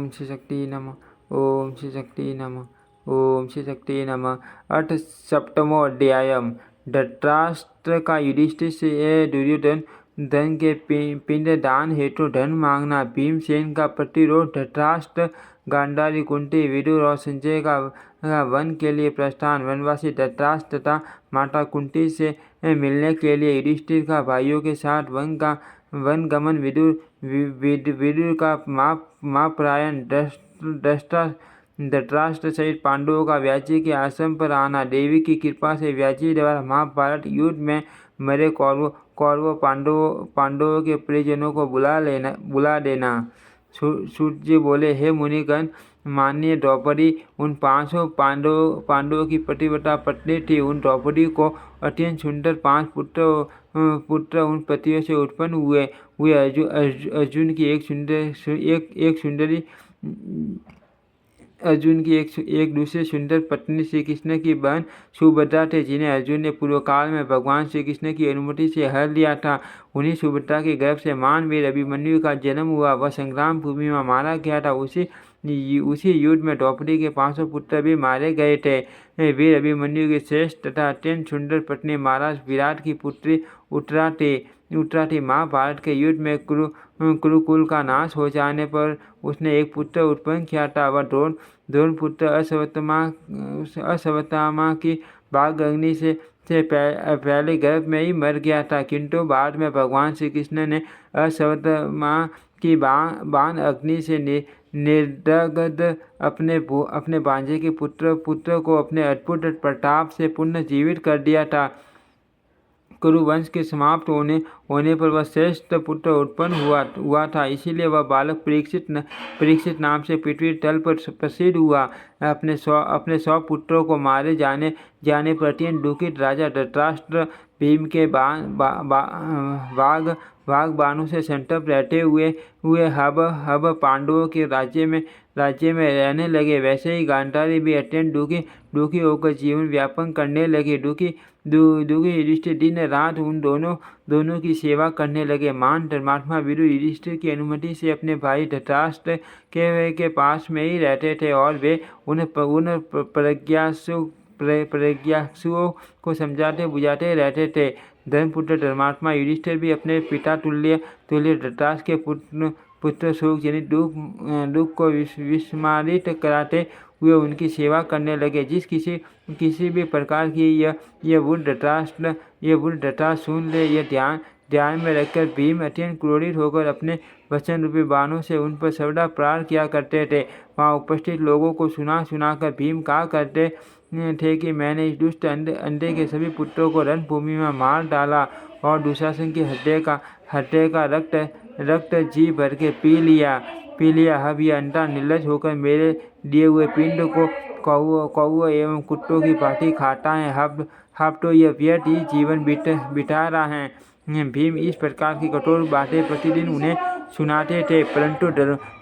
ओम श्री शक्ति नमः। ओम श्री शक्ति नमः। ओम श्री शक्ति नमः। 8 अध्यायम्। धृतराष्ट्र का युधिष्ठिर से दुर्योधन धन के पिंड दान हेतु धन मांगना। भीमसेन का प्रतिरोध। धृतराष्ट्र, गांधारी, कुंती, विदुर और संजय का वन के लिए प्रस्थान। वनवासी धृतराष्ट्र तथा माता कुंती से मिलने के लिए युधिष्ठिर का भाइयों के साथ वनगमन। विदुर का महापरायण। धृतराष्ट्र सहित पांडवों का व्याजी के आश्रम पर आना। देवी की कृपा से व्याजी द्वारा महाभारत युद्ध में मरे कौरवों पांडवों के परिजनों को बुला देना। सूत जी बोले, हे मुनिगण, माननीय द्रौपदी उन 500 पांडवों की पतिव्रता पत्नी थी। उन द्रौपदी को अत्यंत सुंदर 5 पुत्र उन पतियों से उत्पन्न हुए। अर्जुन की एक दूसरी सुंदर पत्नी श्री कृष्ण की बहन सुभद्रा थे, जिन्हें अर्जुन ने पूर्व काल में भगवान श्री कृष्ण की अनुमति से हर लिया था। उन्हीं सुभद्रा के गर्भ से मानवीर अभिमन्यु का जन्म हुआ। वह संग्राम भूमि में मारा गया था। उसी युद्ध में द्रौपदी के 500 पुत्र भी मारे गए थे। वीर अभिमन्यु की श्रेष्ठ तथा अत्यंत सुंदर पत्नी महाराज विराट की पुत्री उत्तरा थी। महाभारत के युद्ध में कुरुकुल का नाश हो जाने पर उसने एक पुत्र उत्पन्न किया था। वह द्रोण पुत्र अश्वत्थामा की बाघ अग्नि से पहले गर्भ में ही मर गया था, किंतु बाद में भगवान श्री कृष्ण ने अश्वत्थामा की बाण अग्नि से निर्दग्ध अपने भांजे के पुत्र को अपने अद्भुत प्रताप से पुनर्जीवित कर दिया था। कुरुवंश के समाप्त होने पर वह श्रेष्ठ पुत्र उत्पन्न हुआ था। इसीलिए वह बालक परीक्षित नाम से पृथ्वी तल पर प्रसिद्ध हुआ। अपने 100 पुत्रों को मारे जाने पर अत्यंत दुखित राजा धृतराष्ट्र भीम के वाग बाणों से संतप्त रहते हुए हब पांडवों के राज्य में रहने लगे। वैसे ही गांधारी भी अत्यंत दुखी होकर जीवन व्यापन करने लगे। दुखी युधिष्ठिर दिन रात उन दोनों की सेवा करने लगे। मान धर्मात्मा विदुर युधिष्ठिर की अनुमति से अपने भाई धृतराष्ट्र के पास में ही रहते थे और वे उन प्रज्ञासुओं को समझाते बुझाते रहते थे। धर्मपुत्र धर्मात्मा युधिष्ठिर भी अपने पिता तुल्य धृतराष्ट्र के पुत्र शोक जनित दुख को विस्मरित कराते हुए उनकी सेवा करने लगे। जिस किसी भी प्रकार की यह बुद्ध धृतराष्ट्र सुन ले, यह ध्यान में रखकर भीम अत्यंत क्रोधित होकर अपने वचन रूपी बाणों से उन पर सर्वदा प्रहार किया करते थे। वहाँ उपस्थित लोगों को सुनाकर भीम कहा करते थे कि मैंने इस दुष्ट अंधे के सभी पुत्रों को रणभूमि में मार डाला और दुशासन की हत्या का रक्त जी भर के पी लिया। अब यह अंधा निर्लज होकर मेरे दिए हुए पिंड को कौओं एवं कुत्तों की भांति खाता है। अब तो यह व्यर्थ ही जीवन बिता रहा है। भीम इस प्रकार की कठोर बातें प्रतिदिन उन्हें सुनाते थे, परंतु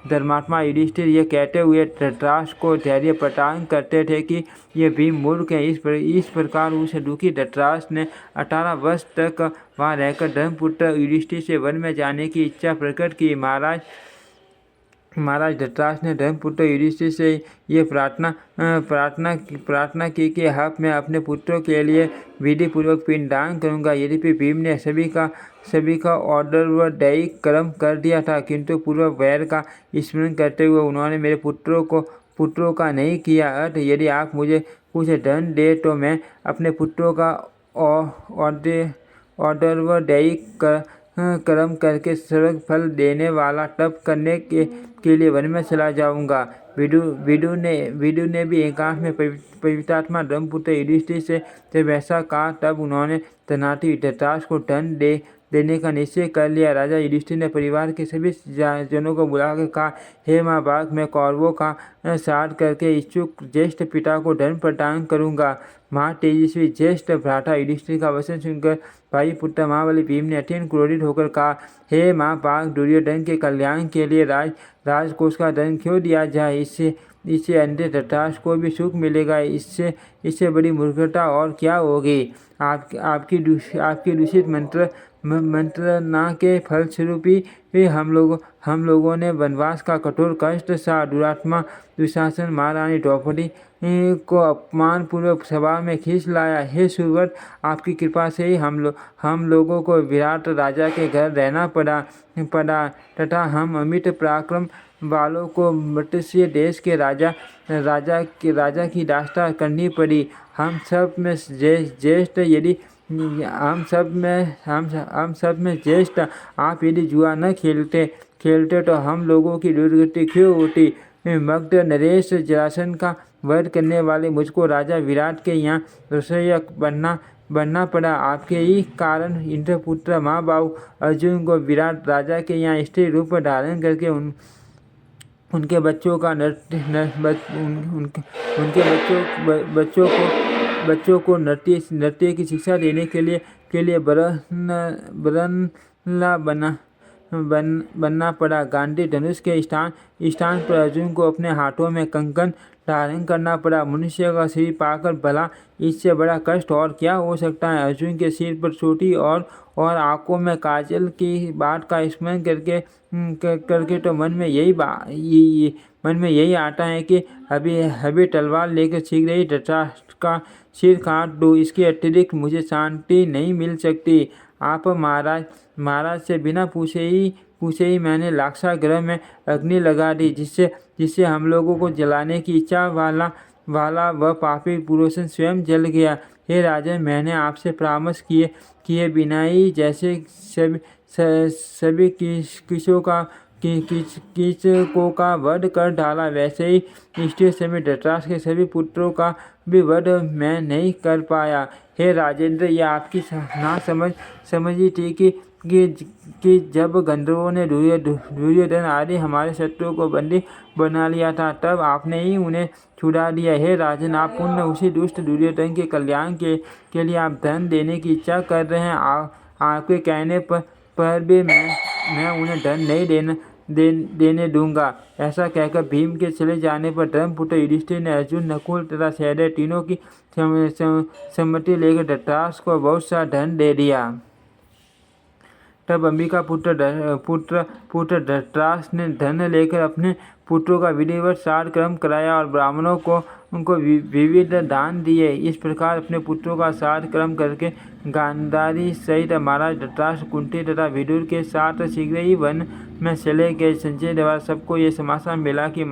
धर्मात्मा युधिष्ठिर यह कहते हुए धृतराष्ट्र को धैर्य प्रदान करते थे कि यह भीम मूर्ख है। इस प्रकार उस दुखी धृतराष्ट्र ने 18 वर्ष तक वहाँ रहकर धर्मपुत्र युधिष्ठिर से वन में जाने की इच्छा प्रकट की। महाराज धृतराष्ट्र ने धर्मपुत्र युधिष्ठिर से ये प्रार्थना की कि अब मैं अपने पुत्रों के लिए विधि पूर्वक पिंडदान करूंगा। यद्यपि भीम ने सभी का ऑर्डर व दैहिक कर्म कर दिया था, किंतु पूर्व वैर का स्मरण करते हुए उन्होंने मेरे पुत्रों का नहीं किया। अतः यदि आप मुझे कुछ धन दे तो मैं अपने पुत्रों का ऑर्डर व दैहिक कर्म करके स्वर्ग फल देने वाला तप करने के लिए वन में चला जाऊंगा। विदुर ने भी एकांत में पवित्रात्मा धर्मपुत्र युधिष्ठिर से जब ऐसा कहा, तब उन्होंने धनाढ्य धृतराष्ट्र को धन देने का निश्चय कर लिया। राजा युधिष्ठिर ने परिवार के सभी जनों को बुलाकर कहा, हे महाभाग, मैं कौरवों का साथ करके इच्छुक ज्येष्ठ पिता को धन प्रदान करूंगा। महातेजस्वी ज्येष्ठ भ्राता युधिष्ठिर का वचन सुनकर भाई पुत्र महाबली भीम ने अत्यंत क्रोधित होकर कहा, हे महाभाग, दुर्योधन के कल्याण के लिए राजकोष का धन क्यों दिया जाए? इससे अंधे धृतराष्ट्र को भी सुख मिलेगा। इससे इससे बड़ी मूर्खता और क्या होगी। आपकी दूषित मंत्रणा के फलस्वरूप ही हम लोगों ने वनवास का कठोर कष्ट सहा। दुरात्मा दुशासन महारानी द्रौपदी को अपमानपूर्वक सभा में खींच लाया। हे सुव्रत, आपकी कृपा से ही हम लोगों को विराट राजा के घर रहना पड़ा तथा हम अमित पराक्रम वालों को मत्स्य देश के राजा की दास्ता करनी पड़ी। हम सब में ज्येष्ठ आप यदि जुआ न खेलते तो हम लोगों की दुर्गति क्यों होती। मगध नरेश जरासंध का वध करने वाले मुझको राजा विराट के यहाँ रसोइया बनना पड़ा। आपके ही कारण इंद्रपुत्र महाबाहु अर्जुन को विराट राजा के यहाँ स्त्री रूप धारण करके उनके बच्चों को नृत्य की शिक्षा देने के लिए बरनला बनना पड़ा। गांधी धनुष के स्थान पर अर्जुन को अपने हाथों में कंकण धारण करना पड़ा। मनुष्य का सिर पाकर भला इससे बड़ा कष्ट और क्या हो सकता है। अर्जुन के सिर पर चोटी और आंखों में काजल की बात का स्मरण करके तो मन में यही आता है कि अभी तलवार लेकर शीघ्र ही धृतराष्ट्र का सिर काट दूं। इसके अतिरिक्त मुझे शांति नहीं मिल सकती। आप महाराज से बिना पूछे ही मैंने लाक्षागृह में अग्नि लगा दी, जिससे हम लोगों को जलाने की इच्छा वाला वह पापी पुरुषन स्वयं जल गया। हे राजन, मैंने आपसे परामर्श किए बिना ही जैसे सभी कीचकों का वध कर डाला, वैसे ही निष्ठुर समय धृतराष्ट्र के सभी पुत्रों का भी वध मैं नहीं कर पाया। हे राजेंद्र, यह आपकी समझी थी कि जब गंधर्वों ने दुर्योधन आदि हमारे शत्रुओं को बंदी बना लिया था, तब आपने ही उन्हें छुड़ा दिया। हे राजन, आप पुनः उसी दुष्ट दुर्योधन के कल्याण के लिए आप धन देने की इच्छा कर रहे हैं। आपके कहने पर भी मैं उन्हें धन नहीं देने दूंगा। ऐसा कहकर भीम के चले जाने पर धर्मपुत्र युधिष्ठिर ने अर्जुन, नकुल तथा सहदेव तीनों की सम्मति लेकर धृतराष्ट्र को बहुत सा धन दे दिया। तब अंबिका पुत्र धृतराष्ट्र ने धन लेकर अपने पुत्रों का विधिवत श्राद्ध कर्म कराया और ब्राह्मणों को उनको विविध दान दिए। इस प्रकार अपने पुत्रों का श्राद्ध कर्म करके गांधारी सहित महाराज धृतराष्ट्र कुंती तथा विदुर के साथ शीघ्र ही वन में चले गए। संजय द्वारा सबको ये समाचार मिला कि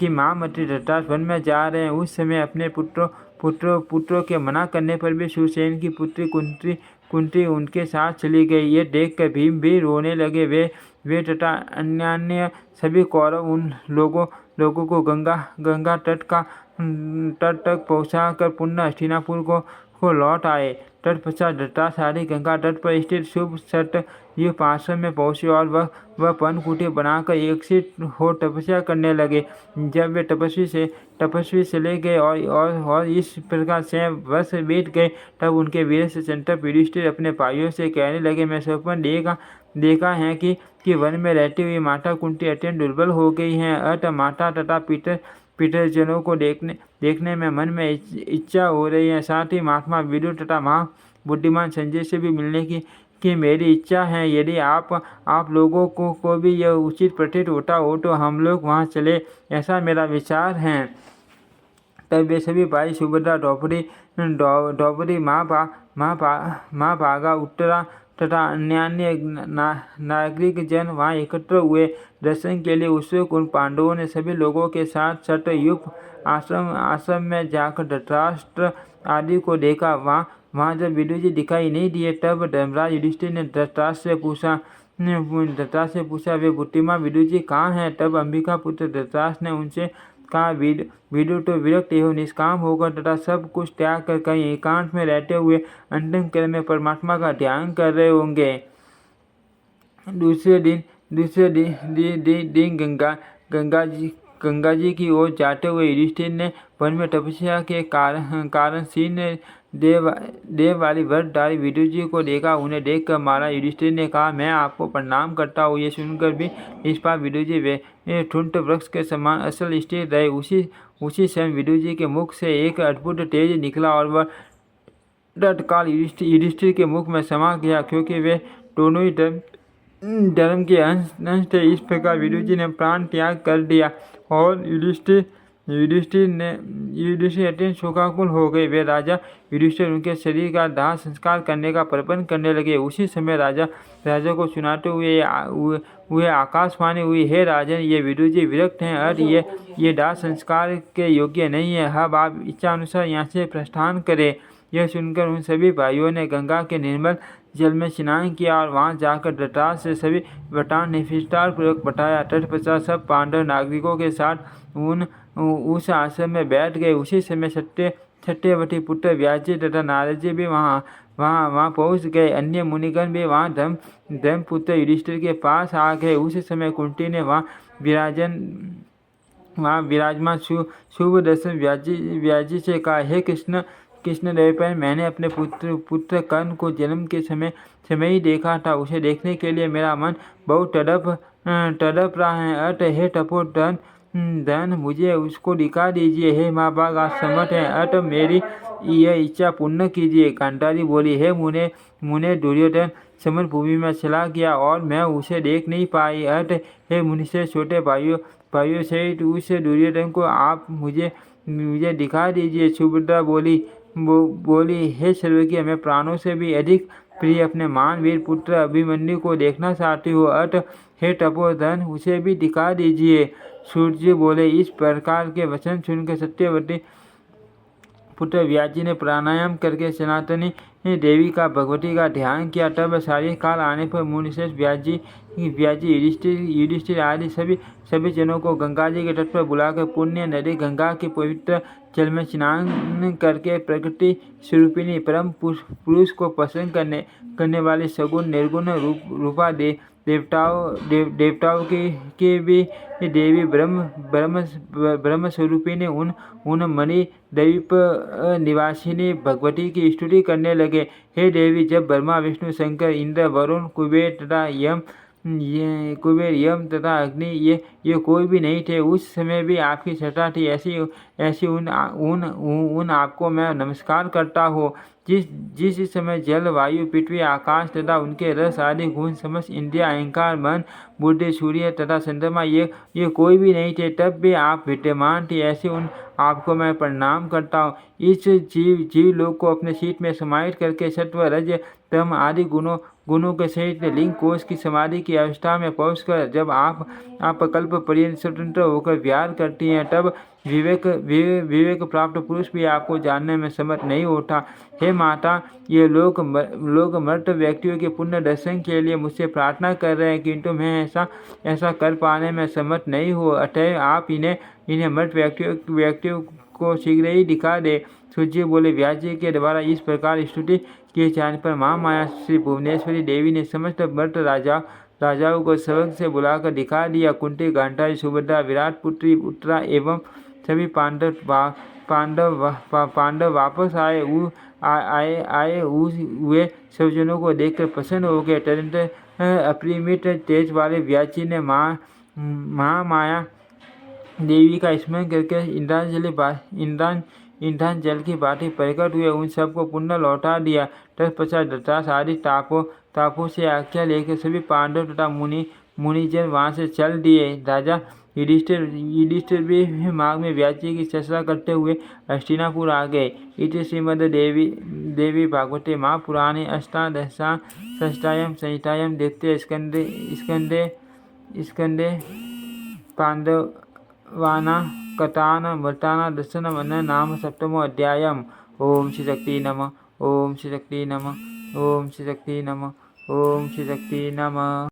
महामंत्री धृतराष्ट्र वन में जा रहे हैं। उस समय अपने पुत्रों के मना करने पर भी सुसेन की पुत्री कुंती उनके साथ चली गई। ये देखकर भीम भी रोने लगे। वे तथा अन्य सभी कौरव उन लोगों को गंगा तट तक पहुंचाकर पुनः हस्तिनापुर को लौट आए। तत्पश्चात धृतराष्ट्र आदि गंगा तट पर स्थित शुभ सतयुग आश्रम में पहुंचे और वह पर्णकुटीर बनाकर एकत्रित हो तपस्या करने लगे। जब वे तपस्वी चले गए और इस प्रकार 6 वर्ष बीत गए, तब उनके वीर से संतप्त युधिष्ठिर अपने भाइयों से कहने लगे, मैं स्वप्न देखा है कि वन में रहती हुई माता कुंती अत्यंत दुर्बल हो गई हैं। अतः माता तथा पितरजनों को देखने में मन में इच्छा हो रही है। साथ ही महात्मा विदुर तथा महाबुद्धिमान संजय से भी मिलने की मेरी इच्छा है। यदि आप लोगों को भी यह उचित प्रतीत होता हो तो हम लोग वहाँ चले, ऐसा मेरा विचार है। तब वे सभी भाई सुभद्रा, द्रौपदी, महाभागा, उत्तरा तथा अन्य नागरिक जन वहाँ एकत्र हुए। दर्शन के लिए उत्सुक उन पांडवों ने सभी लोगों के साथ सतयुग आश्रम में जाकर धृतराष्ट्र आदि को देखा। वहाँ जब विदुर जी दिखाई नहीं दिए, तब धर्मराज युधिष्ठिर ने धृतराष्ट्र से पूछा वे बुद्धिमान विदुर जी कहाँ हैं। तब अंबिका पुत्र धृतराष्ट्र ने उनसे कहा, विदुर तो विरक्त एवं निष्काम होकर तथा सब कुछ त्याग कर कहीं एकांत में रहते हुए अंतिम काल में परमात्मा का ध्यान कर रहे होंगे। दूसरे दिन गंगा जी की ओर जाते हुए युधिष्ठिर ने वन में तपस्या के कारण देव वाली व्रत डाली। विदुर जी को देखा, उन्हें देखकर महाराज युधिष्ठिर ने कहा, मैं आपको प्रणाम करता हूँ। ये सुनकर भी निष्पाप विदुर जी वे ठुंट वृक्ष के समान असल स्थिर रहे। उसी समय विदुर जी के मुख से एक अद्भुत तेज निकला और वह तत्काल युधिष्ठिर के मुख में समा गया, क्योंकि वे दोनों ही धर्म के अंश थे। इस प्रकार विदुर जी ने प्राण त्याग कर दिया और युधिष्ठिर अत्यंत शोकाकुल हो गए। वे राजा युधिष्ठिर उनके शरीर का दाह संस्कार करने का प्रबंध करने लगे। उसी समय राजा को सुनाते हुए आकाशवाणी हुई, हे राजन, ये विदुर जी विरक्त हैं, अर्थ ये दाह संस्कार के योग्य नहीं है। अब आप इच्छा अनुसार यहाँ से प्रस्थान करें। यह सुनकर उन सभी भाइयों ने गंगा के निर्मल जल में स्नान किया और वहां जाकर धृतराष्ट्र से सभी वृत्तांत विस्तार पूर्वक बताया। तत्पश्चात सब पांडव नागरिकों के साथ उस आश्रम में बैठ गए। उसी समय सत्यवती पुत्र व्यास जी तथा नारद जी भी वहाँ पहुँच गए। अन्य मुनिगण भी वहाँ धर्मपुत्र युधिष्ठिर के पास आ गए। उस समय कुंती ने वहाँ विराजमान शुभ दर्शन व्यास जी से कहा, हे कृष्ण द्वैपायन, मैंने अपने पुत्र कर्ण को जन्म के समय ही देखा था। उसे देखने के लिए मेरा मन बहुत तड़प रहा है। अत हे तपोधन, मुझे उसको दिखा दीजिए। हे महाभाग, आज सम्मत है, अत मेरी यह इच्छा पूर्ण कीजिए। गांधारी बोली, हे मुने, दुर्योधन समर भूमि में चला गया और मैं उसे देख नहीं पाई। अत हे मुनिश्रेष्ठ, छोटे भाइयों सहित उस दुर्योधन को आप मुझे दिखा दीजिए। सुभद्रा बोली, हे सर्वज्ञ, मैं प्राणों से भी अधिक प्रिय अपने मानवीर पुत्र अभिमन्यु को देखना चाहती हूँ। अत हे तपोधन, उसे भी दिखा दीजिए। सूर्य बोले, इस प्रकार के वचन सुनकर सत्यवती पुत्र व्यास जी ने प्राणायाम करके सनातनी देवी का भगवती का ध्यान किया। तब सारी काल आने पर मुनिश्रेष्ठ व्यास जी युधिष्ठिर आदि सभी जनों को गंगा जी के तट पर बुलाकर पुण्य नदी गंगा के पवित्र जल में स्नान करके प्रकृति स्वरूपिणी परम पुरुष को पसंद करने वाले सगुण निर्गुण रूपा देवताओं की भी देवी ब्रह्म स्वरूपिणी उन मणि द्वीप निवासिनी भगवती की स्तुति करने लगे। हे देवी, जब ब्रह्मा विष्णु शंकर इंद्र वरुण कुबेर यम तथा अग्नि ये कोई भी नहीं थे, उस समय भी आपकी सत्ता थी। ऐसी उन आपको मैं नमस्कार करता हूँ। जिस समय जल, वायु, पृथ्वी, आकाश तथा उनके रस आदि गुण, समस्त इंद्रिया, अहंकार, मन, बुद्धि, सूर्य तथा चंद्रमा ये कोई भी नहीं थे, तब भी आप विद्यमान थे। ऐसे उन आपको मैं प्रणाम करता हूँ। इस जीव लोक को अपने शीत में समाहित करके सत्व, रज, तम आदि गुणों के सहित लिंग कोश की समाधि की अवस्था में पहुंचकर जब आप कल्प पर्यंत स्वतंत्र होकर विहार करती हैं, तब विवेक प्राप्त पुरुष भी आपको जानने में समर्थ नहीं होता। हे माता, ये लोग मृत व्यक्तियों के पुण्य दर्शन के लिए मुझसे प्रार्थना कर रहे हैं, किंतु मैं ऐसा कर पाने में समर्थ नहीं हूँ। अतः आप इन्हें मृत व्यक्तियों को शीघ्र ही दिखा दे। सूर्य बोले, व्यास जी के द्वारा इस प्रकार स्तुति किए जाने पर महामाया श्री भुवनेश्वरी देवी ने समस्त मृत राजाओं को सबक से बुलाकर दिखा दिया। कुंती, गांधारी, सुभद्रा, विराट पुत्री उत्तरा एवं सभी पांडव वापस आए हुए सब जनों को देखकर प्रसन्न हो गए। तदनंतर अपरिमित तेज वाले व्यास जी ने महामाया देवी का स्मरण करके ईंधन जल की बाटी प्रकट हुए, उन सबको पुनः लौटा दिया। तत्पश्चात धृतराष्ट्र आदि तापों से आज्ञा लेकर सभी पांडव तथा मुनिजन वहाँ से चल दिए। राजा युधिष्ठिर भी मार्ग में व्यास जी की चर्चा करते हुए हस्तिनापुर आ गए। इति श्रीमद्देवी भागवते महापुराणे अष्टादशायां संहितायां द्वितीय स्कंदे पांडवानां कथानामृतानां दर्शनम् नाम सप्तमो अध्यायम्। ओम श्री शक्ति नमः। ओम श्री शक्ति नमः। ओम श्री शक्ति नमः। ओम श्री शक्ति नमः।